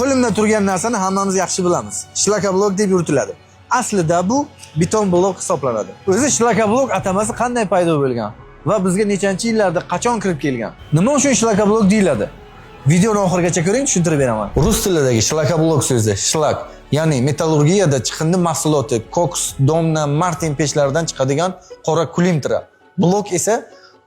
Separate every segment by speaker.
Speaker 1: Qo'limda turgan narsani hammamiz yaxshi bilamiz. Shlaka blok deb yuritiladi. Aslida bu beton blok hisoblanadi. O'zi shlaka blok atamasi qanday paydo bo'lgan va bizga nechanchi yillarda qachon kirib kelgan? Nima uchun shlaka blok deyiladi? Videoni oxirigacha ko'ring, tushuntirib beraman. Rus tilidagi shlaka blok so'zi shlak, ya'ni metallurgiyada chiqindi mahsuloti, koks, domna, martin pechlaridan chiqadigan qora kulimtra. Blok esa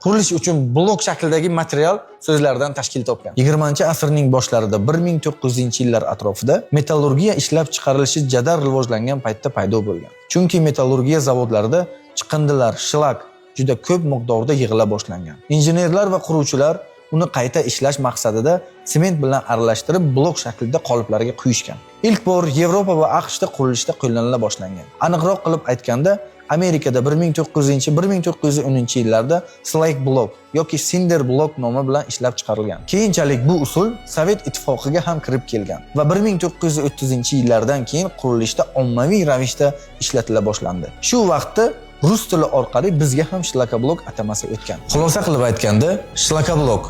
Speaker 1: qurilish uchun blok shaklidagi material so'zlaridan tashkil topgan. 20-asrning boshlarida 1900-yillar atrofida metallurgiya ishlab chiqarilishi jadal rivojlangan paytda paydo bo'lgan. Chunki metallurgiya zavodlarida chiqindilar, shlak juda ko'p miqdorda yig'ila boshlangan. Injenerlar va quruvchilar uni qayta ishlash maqsadida sement bilan aralashtirib blok shaklida qoliplarga quyishgan. Ilk bor Yevropa va AQShda qurilishda qo'llanila boshlangan. Aniqroq qilib aytganda, Amerikada 1900-1910-yillarda Slake Block yoki Cinder Block nomi bilan ishlab chiqarilgan. Keyinchalik bu usul Sovet ittifoqiga ham kirib kelgan va 1930-yillardan keyin qurilishda ommaviy ravishda ishlatila boshlandi. Shu vaqtda rus tili orqali bizga ham shlaka blok atamasi o'tgan. Xulosa qilib aytganda, shlaka blok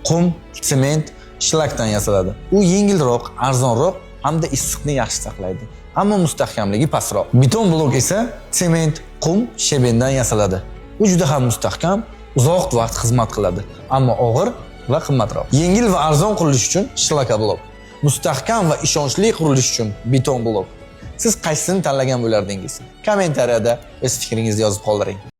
Speaker 1: qum, sement, shlakdan yasaladi. U yengilroq, arzonroq hamda issiqni yaxshi saqlaydi. Ammo mustahkamligi pastroq. Beton blok esa sement, qum, shebendan yasaladi. U juda ham mustahkam, uzoq vaqt xizmat qiladi, ammo og'ir va qimmatroq. Yengil va arzon qurilish uchun shlaka blok, mustahkam va ishonchli qurilish uchun beton blok. Siz qaysisini tanlagan bo'lardingiz? Kommentariyada o'z fikringizni yozib qoldiring.